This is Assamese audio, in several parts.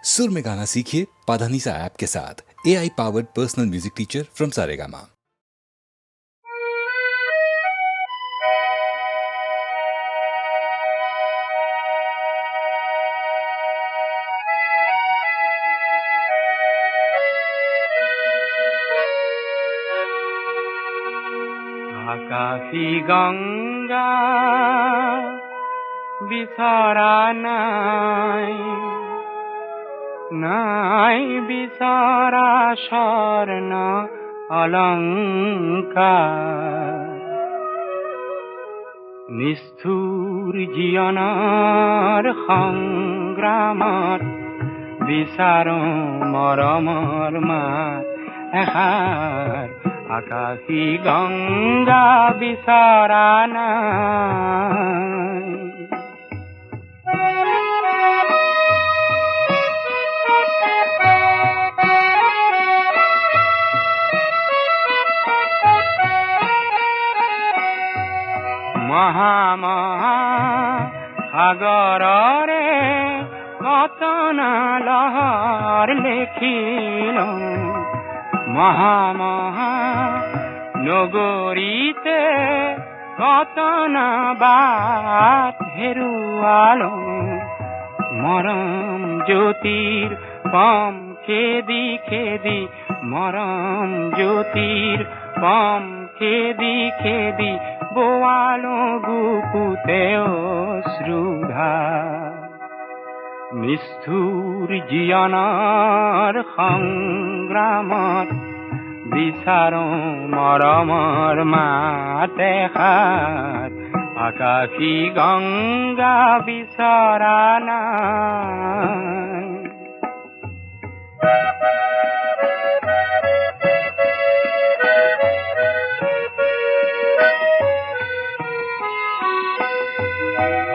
सुर में गाना सीखिए पाधानीसा ऐप के साथ। AI powered personal music teacher from Saregama. আকাশী গঙ্গা বিছরা নাই, নাই বিছরা স্বর্ণ অলঙ্কার। নিষ্ঠুর জীবনৰ সংগ্ৰামত বিচাৰো মৰমৰ মাত এষাৰ। আকাশী গঙ্গা বিছৰা নাই। মহা মহা সাগৰৰে কতনা লহৰ লেখিলো, মহা মহা নগৰীতে কতনা বাট হেৰুৱালো। মৰম জ্যোতিৰ পম খেদি খেদি, মৰম জ্যোতিৰ পম খেদি খেদি বোৱালো বুকুতে অশ্ৰুধাৰ। নিষ্ঠুৰ জীৱনৰ সংগ্ৰামত বিচাৰো মৰমৰ মাত এষাৰ। আকাশী গঙ্গা বিছৰা নাই।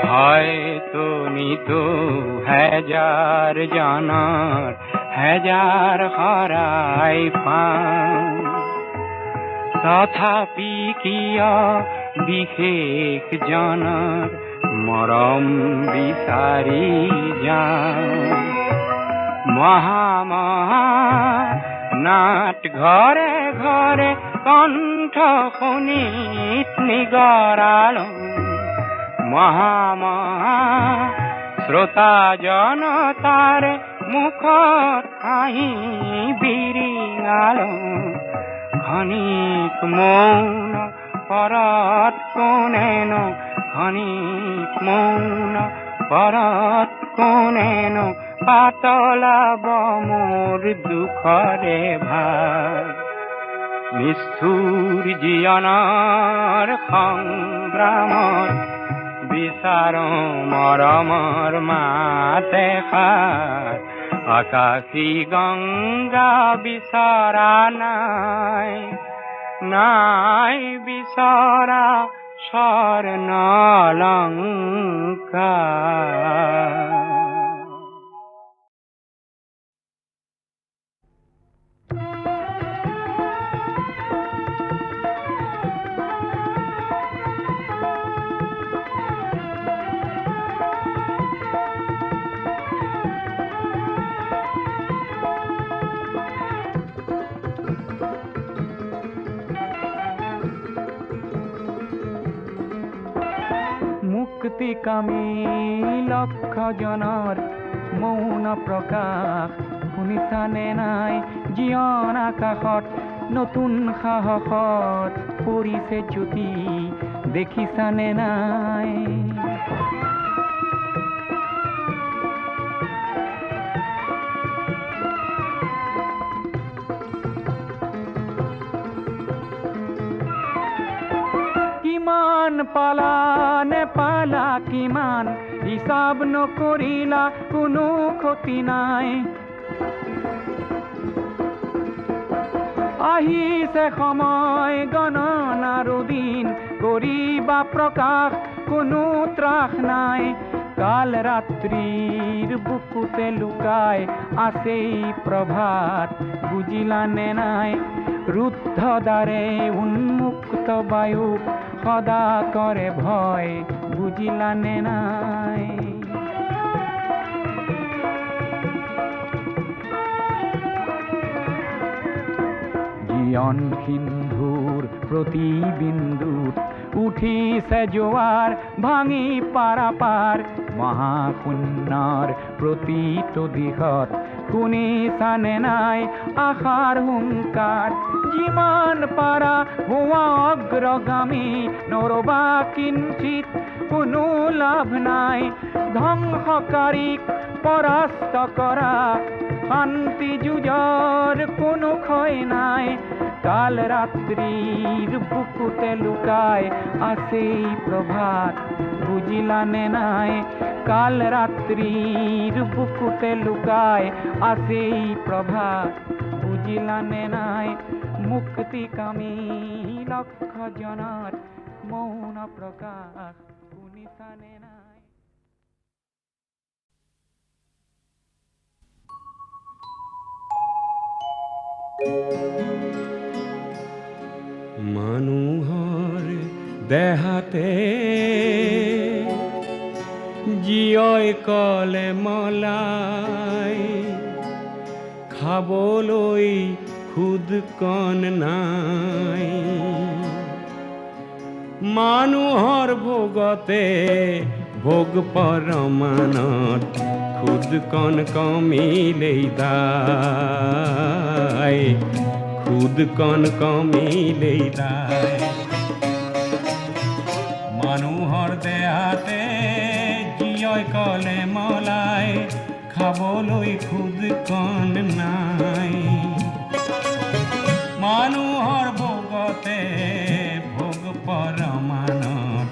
হয়তো নিতো হাজাৰ জনৰ হাজাৰ শৰাই পাওঁ, তথাপি কিয় বিশেষ জনৰ মৰম বিচাৰি যাওঁ। মহা মহা নাট ঘৰে ঘৰে কণ্ঠ শুনিত নিগৰালো। মহা মহা শ্ৰোতা জনতাৰে মুখত হাঁহি বিৰিঙালো। ক্ষণিক মৌন পৰত কোনেনো, ক্ষণিক মৌন পৰত কোনেনো পাতলাব মোৰ দুখৰে ভাৰ। নিষ্ঠুৰ জীৱনৰ সংগ্ৰামত বিচাৰো মৰমৰ মাত এষাৰ। আকাশী গঙ্গা বিছৰা নাই, নাই বিছৰা স্বৰ্ণ অলংকাৰ। মুক্তিকামী লক্ষ জনৰ মৌন প্ৰকাশ শুনিছানে নাই? জীৱন আকাশত নতুন সাহসত পৰিছে জ্যোতি দেখিছানে নাই? কিমান পালা নেপালা, কিমান হিচাপ নকৰিলা, কোনো ক্ষতি নাই। আহিছে সময় গণনাৰ দিন, কৰিবা প্ৰকাশ কোনো ত্ৰাস নাই। কাল ৰাত্ৰিৰ বুকুতে লুকাই আছেই প্ৰভাত, বুজিলানে নাই? ৰুদ্ধ দ্বাৰে উন্মুক্ত বায়ুক সদা কৰে ভয়, বুজিলানে নাই? নয়ন সিন্ধুৰ প্ৰতিবিন্দুত উঠিছে জোৱাৰ ভাঙি পাৰাপাৰ মহাশূন্যৰ প্ৰতিটো দিশত শুনিছানে নাই আশাৰ হুংকাৰ যিমান পাৰা হোৱা অগ্ৰগামী নৰবা কিঞ্চিত কোনো লাভ নাই ধ্বংসকাৰীক পৰাস্ত কৰা শান্তি যুঁজৰ কোনো ক্ষয় নাই কাল ৰাত্ৰিৰ বুকুতে লুকাই আছেই প্ৰভাত বুজিলানে নাই কাল ৰাত্ৰিৰ বুকুতে লুকাই আছেই প্ৰভাত বুজিলানে নাই মুক্তিকামী লক্ষ জনৰ মৌন প্ৰকাশ শুনিছানে নাই মানুহৰ দেহাতে জীয়ই কলে মলাই খাবলৈ খুদ কণ নাই মানুহৰ ভোগতে ভোগ পৰমানত খুদ কণ কমিলেই দায় খুদ কণ কমিলেই দায় মানুহৰ দেহাতে জীয়ই কলে মলাই খাবলৈ খুদ কণ নাই মানুহৰ ভোগতে ভোগ পৰমানত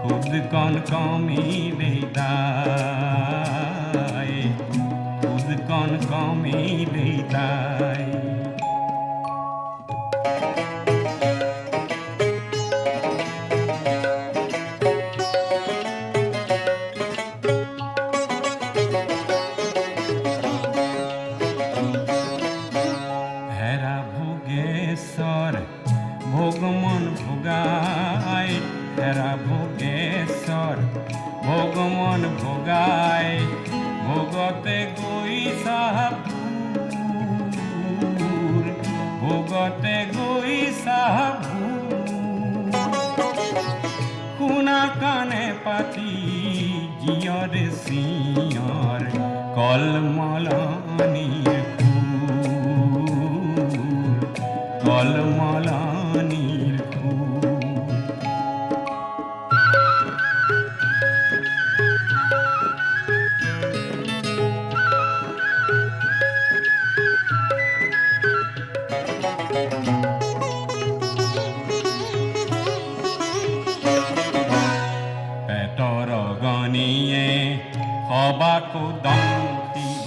খুদ কণ কমিলেই দায় খুদ কণ কমিলেই দায় ভগমন ভোগাই হেৰা ভোগেশ্বৰ ভগমন ভোগাই ভোগতে গৈ চাহাবুৰ ভোগতে গৈ চাহাবুৰ শুনা কাণে পাতি জীয়ৰ চিঞৰ কলমলনিৰ সুৰ কলমলনিৰ সুৰ পেটৰ গণিয়ে সবাকো দন্তিব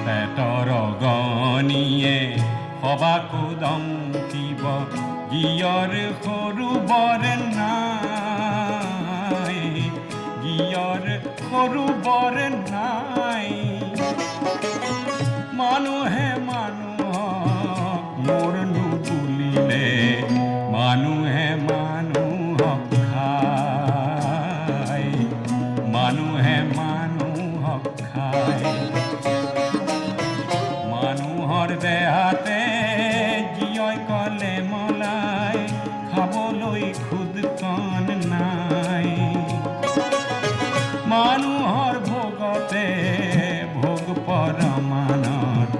পেটৰ গণিয়ে সবাকো দন্তিব জীয়ৰ সৰু বৰ নাই জীয়ৰ সৰু বৰ নাই মানুহে মানুহক মোৰ নুবুলিলে মানুহে মানুহক খায় মানুহে মানুহক খায় মানুহৰ দেহাতে জীয়ই কলে মলাই খাবলৈ খুদ কণ নাই মানুহৰ ভোগতে ভোগ পৰমানত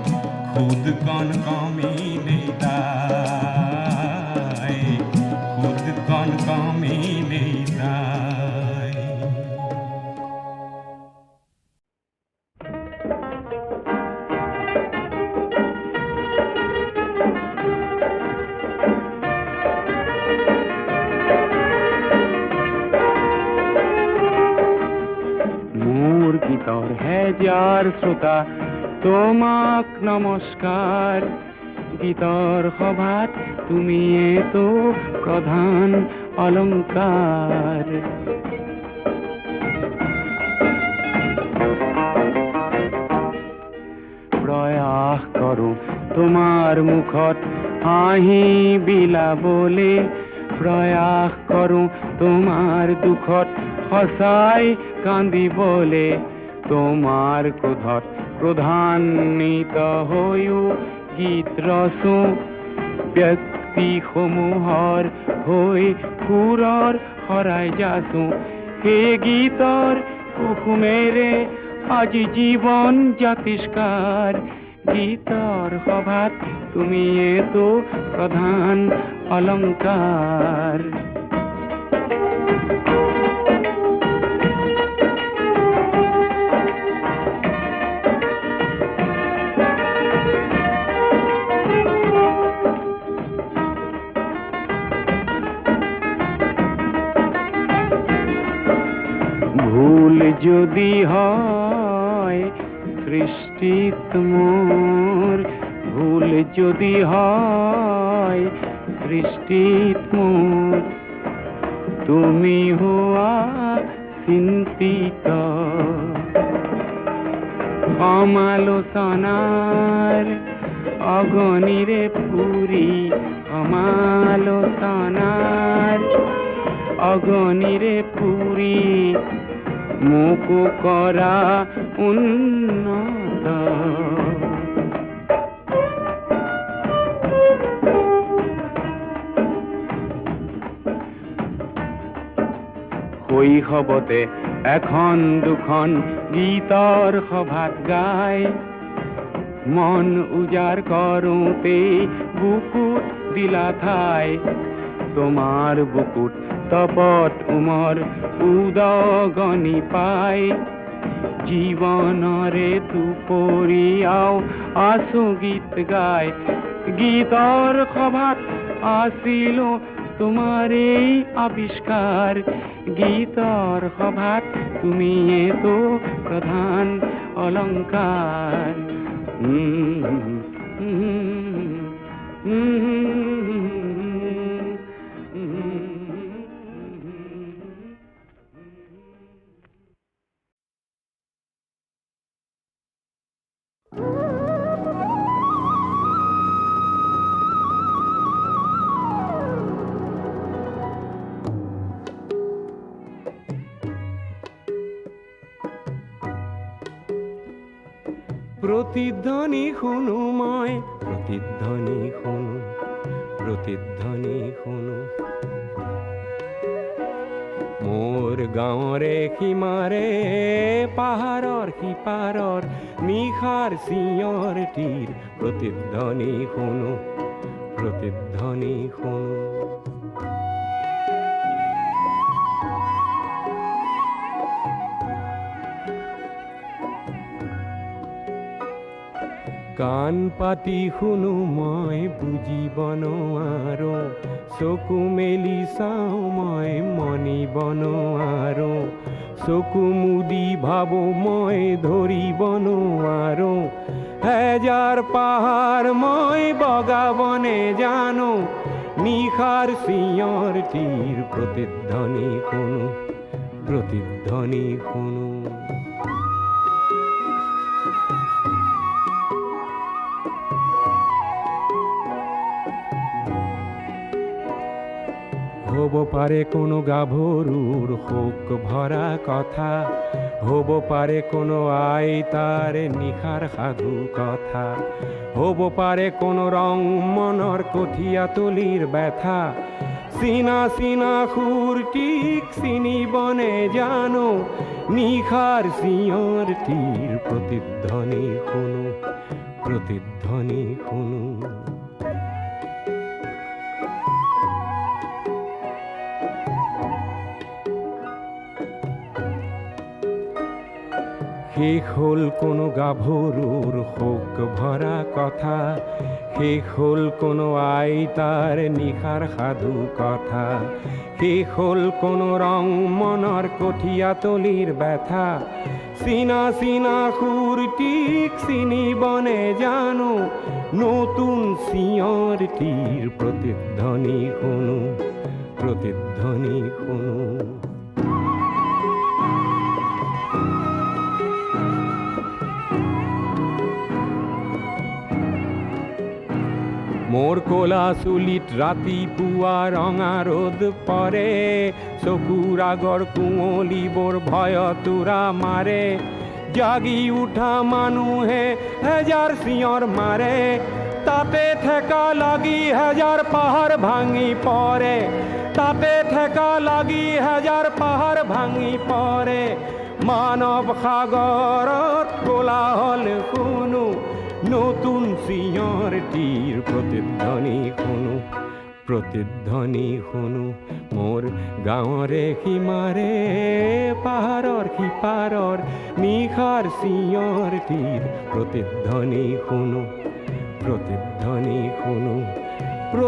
খুদ কণ কমিলেই দায় খুদ কণ কমিলেই দায় মোৰ গীতৰ হেজাৰ শ্ৰোতা তোমাক নমস্কাৰ গীতৰ সভাত তুমিয়েতো প্ৰধান অলংকাৰ প্ৰয়াস কৰোঁ তোমাৰ মুখত হাঁহি বিলাবলে প্ৰয়াস কৰোঁ তোমাৰ দুখত সঁচাই কান্দিবলে তোমাৰ ক্ৰোধত ক্ৰোধান্বিত হৈও গীত ৰচো ব্যক্তি সমূহৰ হৈ সুৰৰ শৰাই যাচো সেই গীতৰ কুসুমেৰে আজি জীৱন জাতিষ্কাৰ গীতৰ সভাত তুমিয়েতো প্ৰধান অলংকাৰ ভুল যদি হয় সৃষ্টিত মোৰ ভুল যদি হয় সৃষ্টিত মোৰ তুমি হোৱা চিন্তিত সমালোচনাৰ অগণিৰে পুৰি সমালোচনাৰ অগণিৰে পুৰি মোকো কৰা উন্নত শৈশৱতে এখন দুখন গীতৰ সভাত গাই মন উজাৰ কৰোঁতে বুকুত দিলা ঠাই তোমাৰ বুকুত তপত উমৰ উদগনি পাই জীৱনৰে দুপৰীয়াও আছো গীত গাই গীতৰ সভাত আছিলো তোমাৰেই আবিষ্কাৰ গীতৰ সভাত তুমিয়েতো প্ৰধান অলংকাৰ প্ৰতিধ্বনি শুনো মই প্ৰতিধ্বনি শুনো প্ৰতিধ্বনি শুনো মোৰ গাঁৱৰে সীমাৰে পাহাৰৰ সিপাৰৰ নিশাৰ চিঞৰ তীৰ প্ৰতিধ্বনি শুনো প্ৰতিধ্বনি শুনো কাণ পাতি শুনো মই বুজিব নোৱাৰো চকু মেলি চাওঁ মই মনিব নোৱাৰো চকু মুদি ভাবো মই ধৰিব নোৱাৰো হেজাৰ পাহাৰ মই বগাব নেজানো নিশাৰ চিঞৰ তীৰ প্ৰতিধ্বনি শুনো প্ৰতিধ্বনি শুনো হ'ব পাৰে কোনো গাভৰুৰ শোক ভৰা কথা হ'ব পাৰে কোনো আইতাৰ নিশাৰ সাধু কথা হ'ব পাৰে কোনো ৰং মনৰ কঠীয়া তলিৰ ব্যথা চিনা চিনা সুৰটিক চিনিব নেজানো নিশাৰ চিঞৰ তীৰ প্ৰতিধ্বনি শুনো প্ৰতিধ্বনি শুনো শেষ হ'ল কোনো গাভৰুৰ শোক ভৰা কথা শেষ হ'ল কোনো আইতাৰ নিশাৰ সাধু কথা শেষ হ'ল কোনো ৰং মনৰ কঠীয়া তলিৰ ব্যথা চিনা চিনা সুৰটিক চিনিব নেজানো নতুন চিঞৰ তীৰ প্ৰতিধ্বনি শুনো প্ৰতিধ্বনি শুনো মোৰ ক'লা চুলিত ৰাতিপুৱা ৰঙা ৰ'দ পৰে চকুৰ আগৰ কুঁৱলীবোৰ ভয়তোৰা মাৰে জাগি উঠা মানুহে হেজাৰ চিঞৰ মাৰে তাতে ঠেকা লাগি হেজাৰ পাহাৰ ভাঙি পৰে তাতে ঠেকা লাগি হেজাৰ পাহাৰ ভাঙি পৰে মানৱ সাগৰত কোলাহল শুনো নতুন চিঞৰটিৰ প্ৰতিধ্বনি শুনো মোৰ গাঁৱৰে সীমাৰে পাহাৰৰ সিপাৰৰ নিশাৰ চিঞৰটিৰ প্ৰতিধ্বনি শুনো মই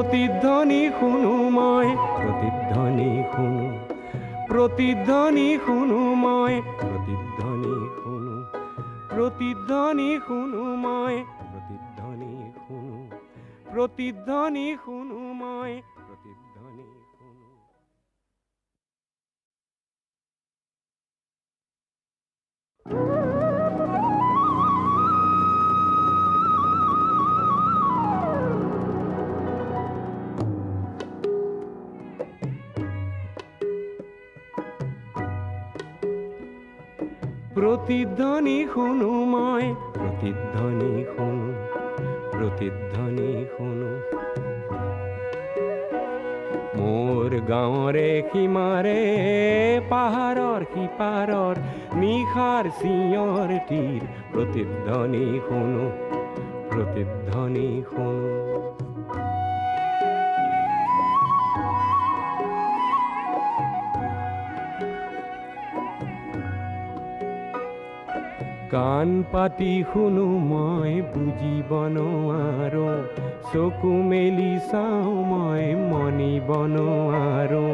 প্ৰতিধ্বনি শুনো মই প্ৰতিধ্বনি শুনো প্ৰতিধ্বনি শুনো মই প্ৰতিধ্বনি শুনো প্ৰতিধ্বনি শুনো মই প্ৰতিধ্বনি শুনো প্ৰতিধ্বনি শুনো মই প্ৰতিধ্বনি শুনো প্ৰতিধ্বনি শুনো মই প্ৰতিধ্বনি শুনো প্ৰতিধ্বনি শুনো মোৰ গাঁৱৰে সীমাৰে পাহাৰৰ সিপাৰৰ নিশাৰ চিঞৰটিৰ প্ৰতিধ্বনি শুনো প্ৰতিধ্বনি শুনো কাণ পাতি শুনো মই বুজিব নোৱাৰো চকু মেলি চাওঁ মই মনিব নোৱাৰো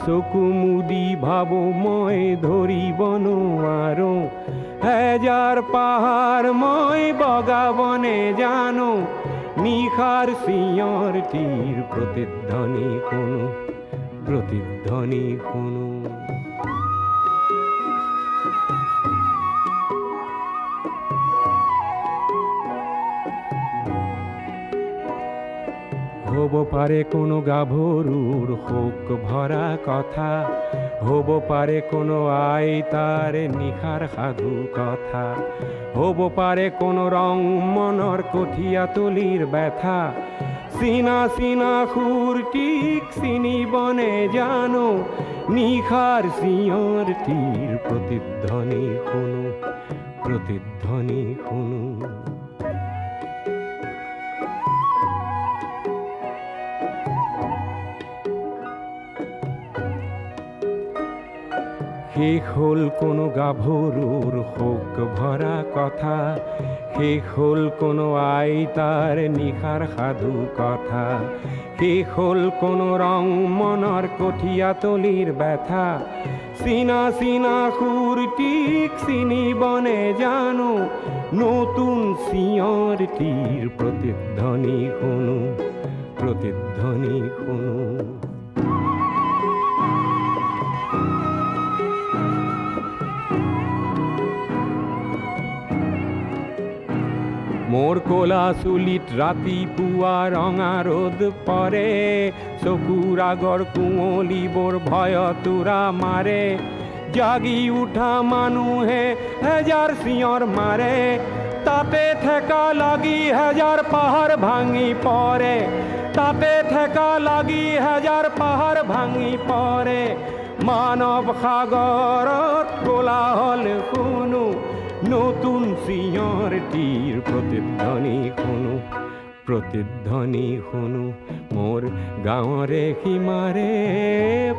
চকু মুদি ভাবো মই ধৰিব নোৱাৰো হেজাৰ পাহাৰ মই বগাব নেজানো নিশাৰ চিঞৰটিৰ প্ৰতিধ্বনি শুনো প্ৰতিধ্বনি শুনো হ'ব পাৰে কোনো গাভৰুৰ শোক ভৰা কথা হ'ব পাৰে কোনো আইতাৰ নিশাৰ সাধু কথা হ'ব পাৰে কোনো ৰং মনৰ কঠীয়া তলিৰ ব্যথা চিনা চিনা সুৰটিক চিনিব নেজানো নিশাৰ চিঞৰটিৰ প্ৰতিধ্বনি শুনো প্ৰতিধ্বনি শুনো শেষ হ'ল কোনো গাভৰুৰ শোক ভৰা কথা শেষ হ'ল কোনো আইতাৰ নিশাৰ সাধু কথা শেষ হ'ল কোনো ৰং মনৰ কঠীয়া তলিৰ ব্যথা চিনা চিনা সুৰটিক চিনিব নেজানো নতুন চিঞৰটিৰ প্ৰতিধ্বনি শুনো প্ৰতিধ্বনি শুনো মোৰ ক'লা চুলিত ৰাতিপুৱা ৰঙা ৰ'দ পৰে চকুৰ আগৰ কুঁৱলীবোৰ ভয়তোৰা মাৰে জাগি উঠা মানুহে হেজাৰ চিঞৰ মাৰে তাতে ঠেকা লাগি হেজাৰ পাহাৰ ভাঙি পৰে তাতে ঠেকা লাগি হেজাৰ পাহাৰ ভাঙি পৰে মানৱ সাগৰত কোলাহল শুনো নতুন চিঞৰটিৰ প্ৰতিধ্বনি শুনো মোৰ গাঁৱৰে সীমাৰে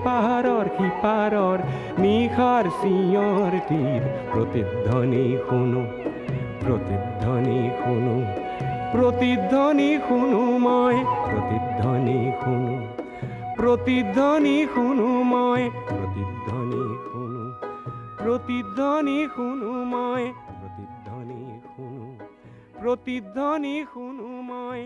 পাহাৰৰ সিপাৰৰ নিশাৰ চিঞৰটিৰ প্ৰতিধ্বনি শুনো প্ৰতিধ্বনি শুনো প্ৰতিধ্বনি শুনো মই প্ৰতিধ্বনি শুনো প্ৰতিধ্বনি শুনো মই প্ৰতিধ্বনি শুনো প্ৰতিধ্বনি শুনো মই প্ৰতিধ্বনি শুনো প্ৰতিধ্বনি শুনো মই